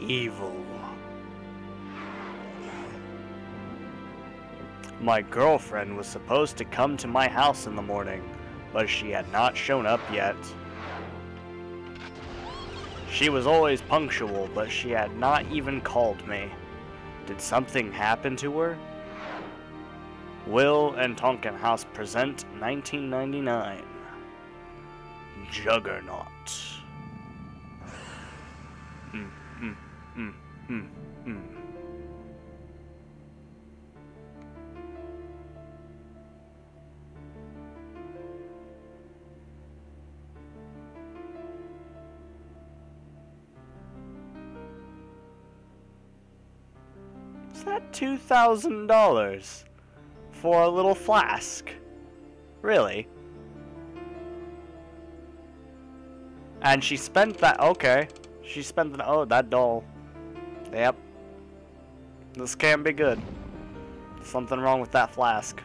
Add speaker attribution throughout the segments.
Speaker 1: evil. My girlfriend was supposed to come to my house in the morning, but she had not shown up yet. She was always punctual, but she had not even called me. Did something happen to her? Will and Tonkin House present 1999. Juggernaut. Is that $2,000 for a little flask? Really? And she spent that, okay. She spent the, oh, that doll. Yep. This can't be good. Something wrong with that flask.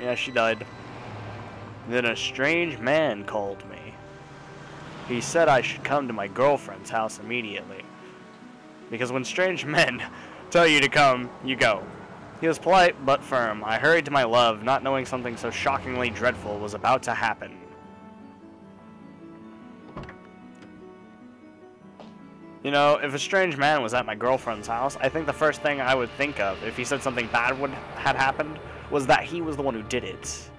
Speaker 1: Yeah, she died. Then a strange man called me. He said I should come to my girlfriend's house immediately. Because when strange men tell you to come, you go. He was polite but firm. I hurried to my love, not knowing something so shockingly dreadful was about to happen. You know, if a strange man was at my girlfriend's house, I think the first thing I would think of, if he said something bad had happened, was that he was the one who did it.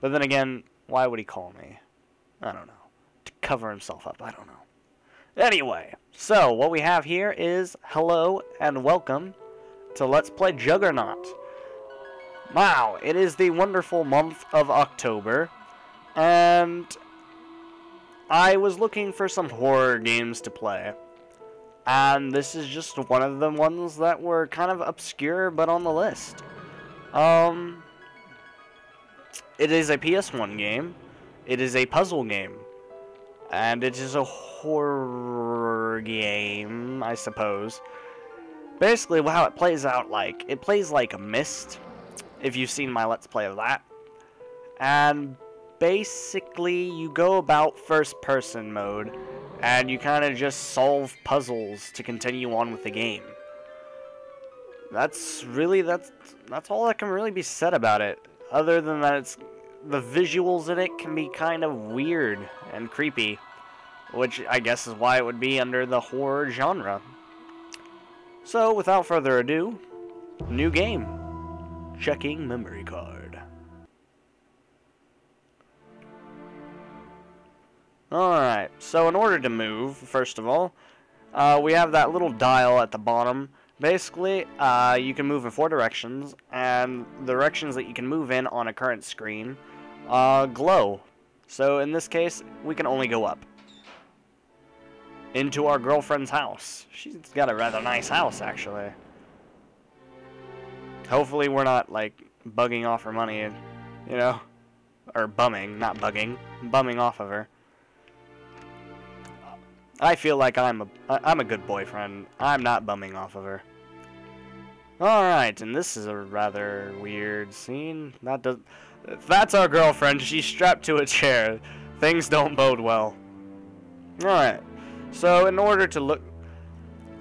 Speaker 1: But then again, why would he call me? I don't know. To cover himself up, I don't know. Anyway, so what we have here is hello and welcome to Let's Play Juggernaut. Wow, it is the wonderful month of October, and I was looking for some horror games to play. And this is just one of the ones that were kind of obscure but on the list. It is a PS1 game. It is a puzzle game. And it is a horror game, I suppose. Basically, how it plays out like, it plays like a Myst, if you've seen my Let's Play of that. And basically, you go about first-person mode, and you kind of just solve puzzles to continue on with the game. That's all that can really be said about it. Other than that, the visuals in it can be kind of weird and creepy, which I guess is why it would be under the horror genre. So, without further ado, new game. Checking memory card. Alright, so in order to move, first of all, we have that little dial at the bottom. Basically, you can move in 4 directions, and the directions that you can move in on a current screen glow. So in this case, we can only go up. Into our girlfriend's house. She's got a rather nice house, actually. Hopefully we're not, like, bugging off her money, you know? Or bumming, not bugging. Bumming off of her. I feel like I'm a good boyfriend. I'm not bumming off of her. Alright, and this is a rather weird scene. That's our girlfriend. She's strapped to a chair. Things don't bode well. Alright. So, in order to look...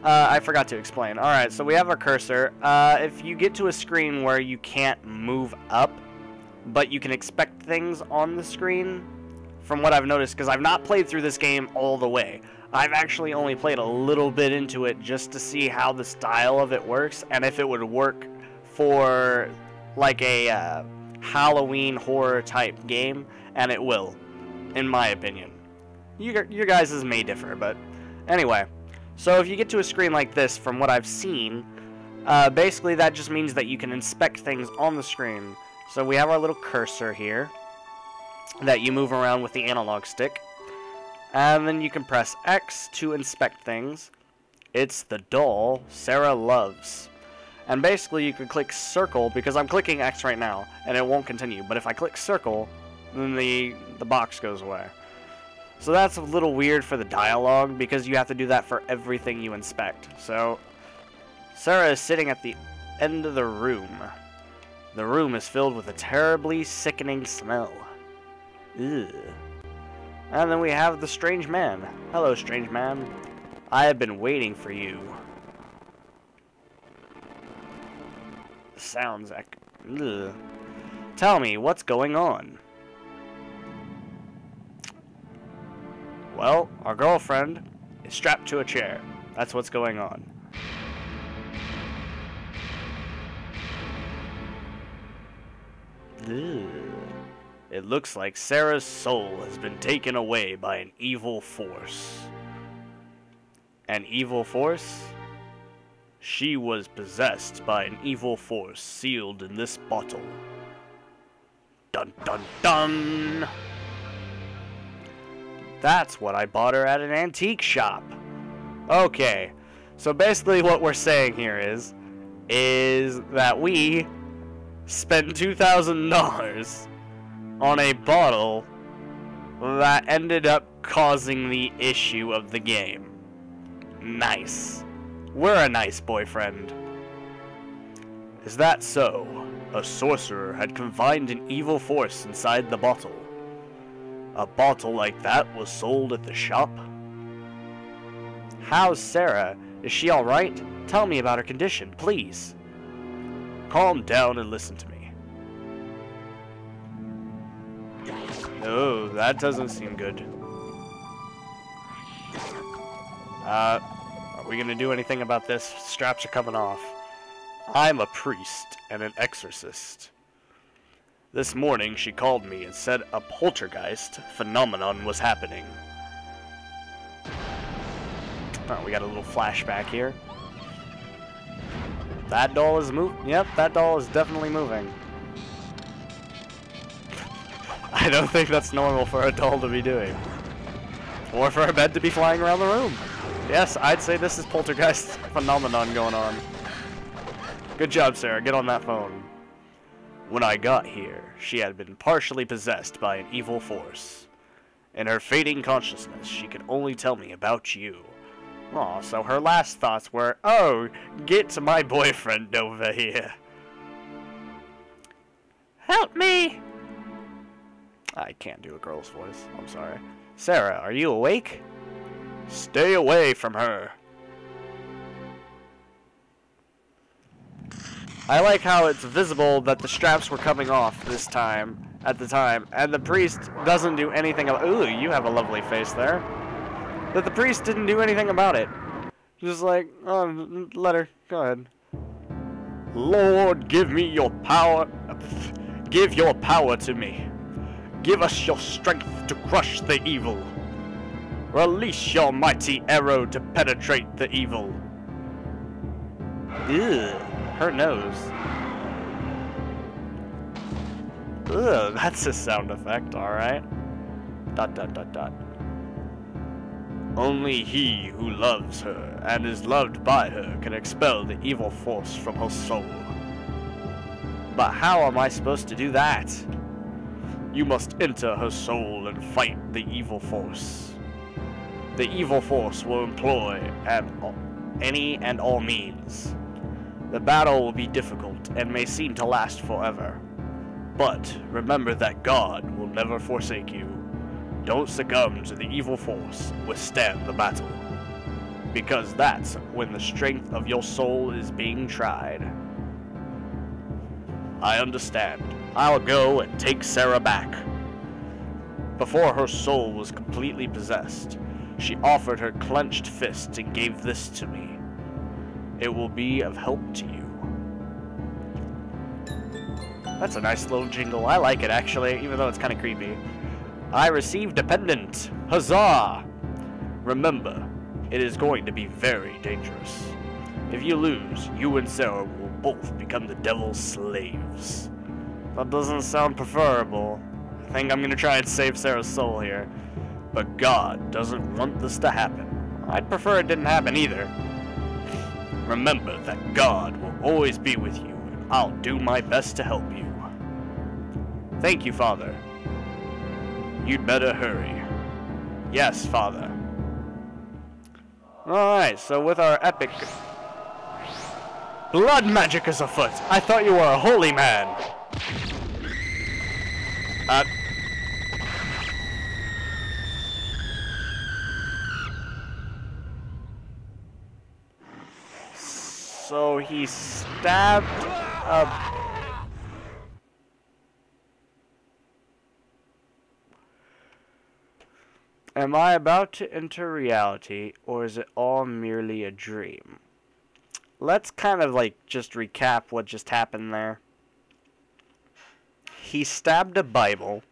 Speaker 1: I forgot to explain. Alright, so we have our cursor. If you get to a screen where you can't move up, but you can expect things on the screen, from what I've noticed, because I've not played through this game all the way. I've actually only played a little bit into it just to see how the style of it works, and if it would work for, like, a Halloween horror type game, and it will, in my opinion. Your guys' may differ, but anyway. So if you get to a screen like this, from what I've seen, basically that just means that you can inspect things on the screen. So we have our little cursor here that you move around with the analog stick. And then you can press X to inspect things. It's the doll Sarah loves. And basically you can click circle, because I'm clicking X right now, and it won't continue. But if I click circle, then the box goes away. So that's a little weird for the dialogue, because you have to do that for everything you inspect. So, Sarah is sitting at the end of the room. The room is filled with a terribly sickening smell. Ugh. And then we have the strange man. Hello, strange man. I have been waiting for you. Sounds like... Ugh. Tell me, what's going on? Well, our girlfriend is strapped to a chair. That's what's going on. Ugh. It looks like Sarah's soul has been taken away by an evil force. An evil force? She was possessed by an evil force sealed in this bottle. Dun dun dun! That's what I bought her at an antique shop. Okay, so basically what we're saying here is that we spent $2,000 on a bottle that ended up causing the issue of the game. Nice. We're a nice boyfriend. Is that so? A sorcerer had confined an evil force inside the bottle. A bottle like that was sold at the shop? How's Sarah? Is she alright? Tell me about her condition, please. Calm down and listen to me. Oh, that doesn't seem good. Are we gonna do anything about this? Straps are coming off. I'm a priest and an exorcist. This morning she called me and said a poltergeist phenomenon was happening. Oh, we got a little flashback here. That doll is moving. Yep, that doll is definitely moving. I don't think that's normal for a doll to be doing. Or for a bed to be flying around the room. Yes, I'd say this is poltergeist phenomenon going on. Good job, Sarah. Get on that phone. When I got here, she had been partially possessed by an evil force. In her fading consciousness, she could only tell me about you. Aw, so her last thoughts were, oh, get my boyfriend over here. Help me! I can't do a girl's voice. I'm sorry. Sarah, are you awake? Stay away from her. I like how it's visible that the straps were coming off this time, at the time, and the priest doesn't do anything about. Ooh, you have a lovely face there. That the priest didn't do anything about it. Just like, oh, let her, go ahead. Lord, give me your power. Give your power to me. Give us your strength to crush the evil. Release your mighty arrow to penetrate the evil. Ew, her nose. Ugh, that's a sound effect, alright. Dot dot dot dot. Only he who loves her and is loved by her can expel the evil force from her soul. But how am I supposed to do that? You must enter her soul and fight the evil force. The evil force will employ any and all means. The battle will be difficult and may seem to last forever. But remember that God will never forsake you. Don't succumb to the evil force. Withstand the battle. Because that's when the strength of your soul is being tried. I understand. I'll go and take Sarah back. Before her soul was completely possessed, she offered her clenched fist and gave this to me. It will be of help to you. That's a nice little jingle. I like it, actually, even though it's kind of creepy. I received a pendant. Huzzah! Remember, it is going to be very dangerous. If you lose, you and Sarah will both become the devil's slaves. That doesn't sound preferable. I think I'm going to try and save Sarah's soul here. But God doesn't want this to happen. I'd prefer it didn't happen either. Remember that God will always be with you, and I'll do my best to help you. Thank you, Father. You'd better hurry. Yes, Father. Alright, so with our epic... Blood magic is afoot! I thought you were a holy man! So he stabbed a... Am I about to enter reality, or is it all merely a dream? Let's kind of like just recap what just happened there. He stabbed a Bible.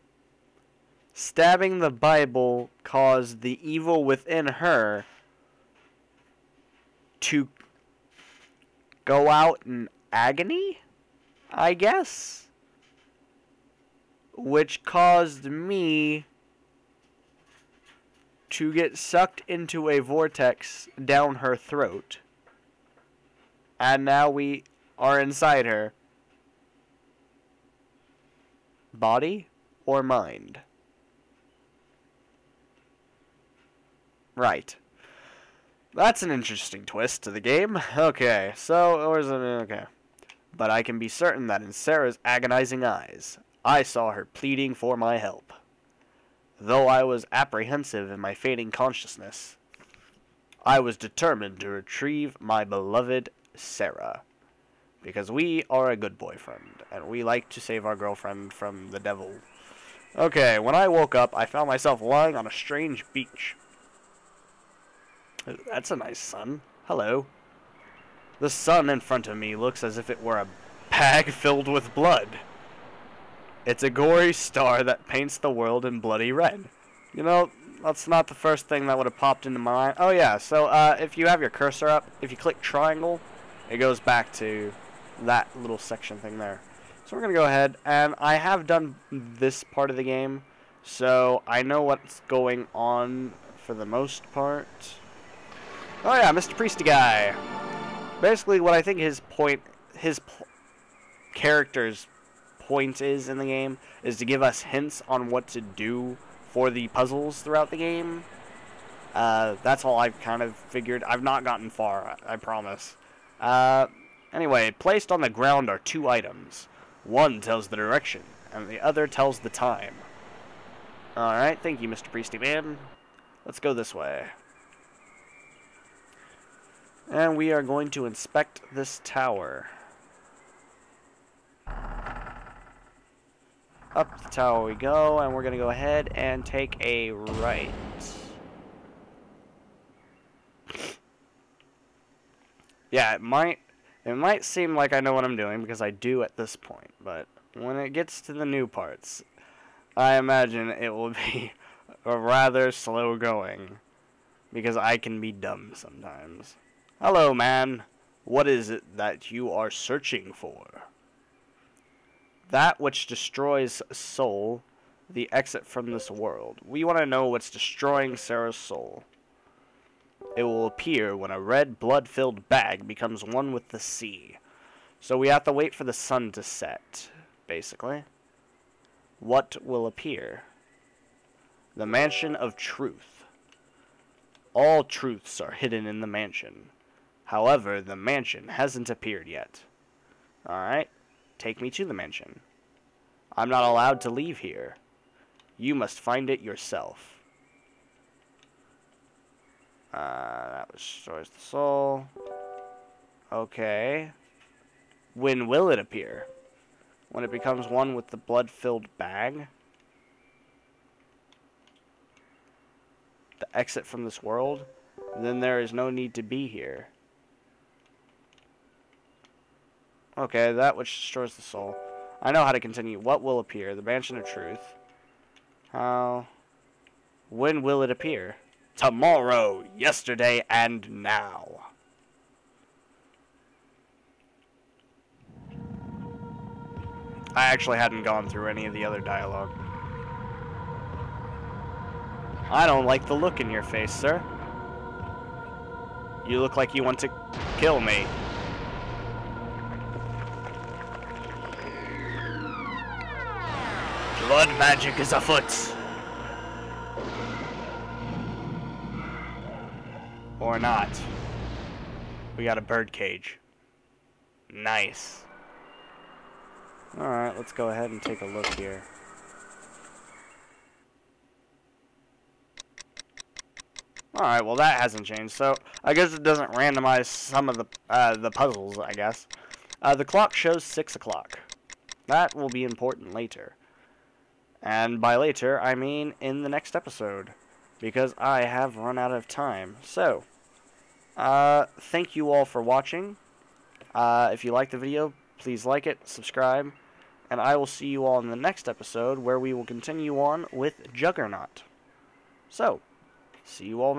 Speaker 1: Stabbing the Bible caused the evil within her to go out in agony, I guess? Which caused me to get sucked into a vortex down her throat. And now we are inside her. Body or mind? Right. That's an interesting twist to the game. Okay, so, where's it? Okay. But I can be certain that in Sarah's agonizing eyes, I saw her pleading for my help. Though I was apprehensive in my fading consciousness, I was determined to retrieve my beloved Sarah. Because we are a good boyfriend, and we like to save our girlfriend from the devil. Okay, when I woke up, I found myself lying on a strange beach. That's a nice sun. Hello. The sun in front of me looks as if it were a bag filled with blood. It's a gory star that paints the world in bloody red. You know, that's not the first thing that would have popped into my mind. Oh yeah, so if you have your cursor up, if you click triangle, it goes back to that little section thing there. So we're going to go ahead, and I have done this part of the game, so I know what's going on for the most part. Oh yeah, Mr. Priesty guy. Basically, what I think his character's point is in the game is to give us hints on what to do for the puzzles throughout the game. That's all I've kind of figured. I've not gotten far, I promise. Anyway, placed on the ground are two items. One tells the direction, and the other tells the time. Alright, thank you, Mr. Priesty Man. Let's go this way. And we are going to inspect this tower. Up the tower we go, and we're going to go ahead and take a right. Yeah, it might seem like I know what I'm doing, because I do at this point, but when it gets to the new parts, I imagine it will be a rather slow going, because I can be dumb sometimes. Hello, man. What is it that you are searching for? That which destroys soul, the exit from this world. We want to know what's destroying Sarah's soul. It will appear when a red blood-filled bag becomes one with the sea. So we have to wait for the sun to set, basically. What will appear? The Mansion of Truth. All truths are hidden in the mansion. However, the mansion hasn't appeared yet. Alright, take me to the mansion. I'm not allowed to leave here. You must find it yourself. That destroys the soul. Okay. When will it appear? When it becomes one with the blood-filled bag? The exit from this world? Then there is no need to be here. Okay, that which destroys the soul. I know how to continue. What will appear? The Mansion of Truth. How? When will it appear? Tomorrow, yesterday, and now. I actually hadn't gone through any of the other dialogue. I don't like the look in your face, sir. You look like you want to kill me. Blood magic is afoot. Or not. We got a bird cage. Nice. Alright, let's go ahead and take a look here. Alright, well that hasn't changed, so I guess it doesn't randomize some of the puzzles, I guess. The clock shows 6 o'clock. That will be important later. And by later, I mean in the next episode, because I have run out of time. So, thank you all for watching. If you like the video, please like it, subscribe, and I will see you all in the next episode where we will continue on with Juggernaut. So, see you all then.